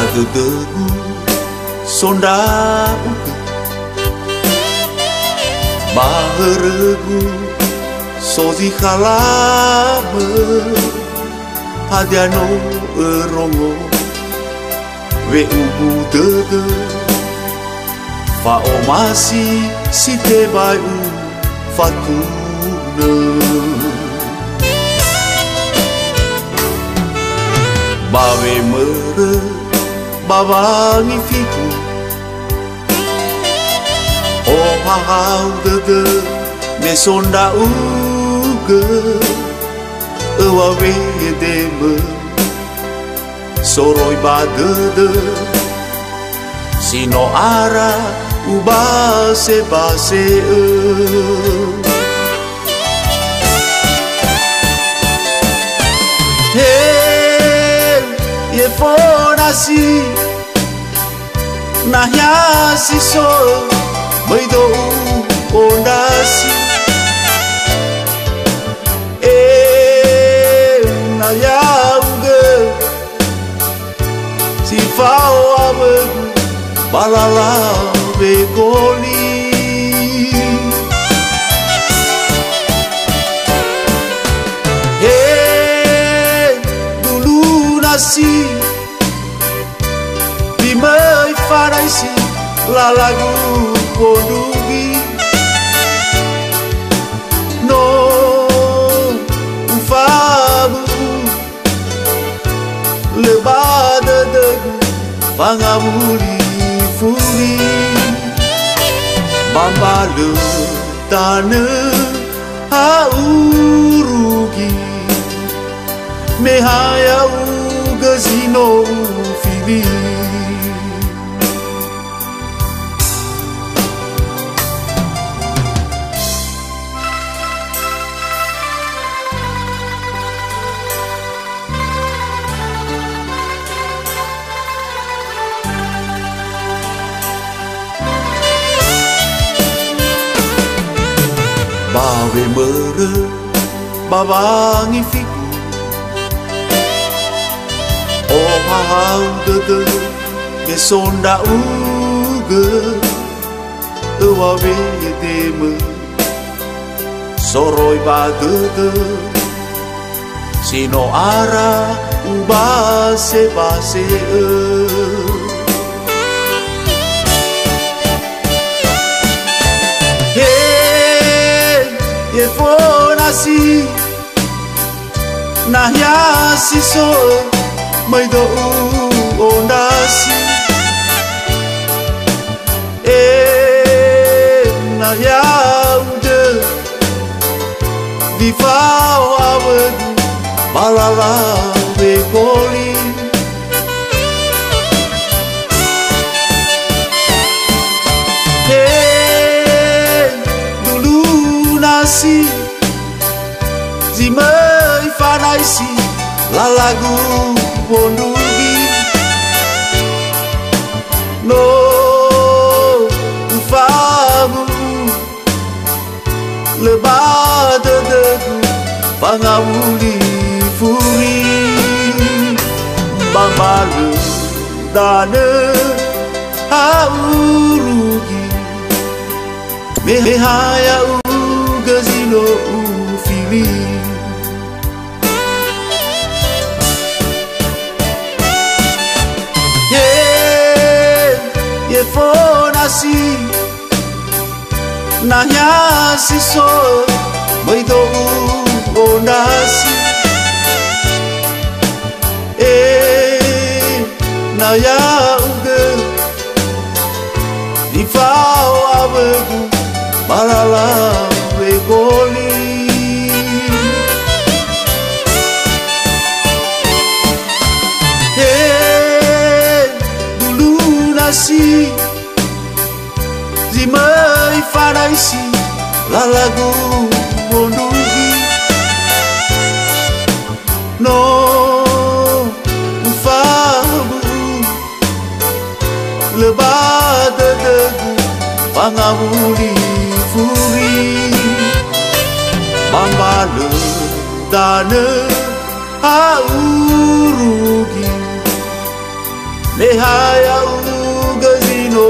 Badegu sonda Baheregu sozi halama Hadiano erongo we ubu dege Fa omasi si te bai u fatuna Bawe mere bawangi fiku Oh hahau dege me sonda uge Ewa we deme soroi badede Sino ara ubase base Hey, ye fonasi Nahya si so Maido ondasi Nahya uge Si fao abegu Balala begoli Hey, dulu nasi Bimai faraisi La lagu pondugi No ufabu Lebada degu Pangamuli furi Bambale tane haurugi Mehaya ugazino fili Bawe mere bawangi fiku Oh hahau dege me sonda uge Ewa we deme soroi badege Sino ara ubase base Ye fonasi Nahya si so Maido ondasi Nahya ude Difao abegu Balala begoli Zimei fanaisi La lagu pondugi No ufamu Lebada degu Pangamuli furi Bambale dane haurugi Mehaya ugazino ufili Ye fonasi Nahya si so Maido ondasi Nahya uge Difao abegu Balala begoli Dulu nasi Zimei fanaisi La lagu pondugi No ufabu Lebada degu Pangamuli furi Bambale dane haurugi me haya u gazino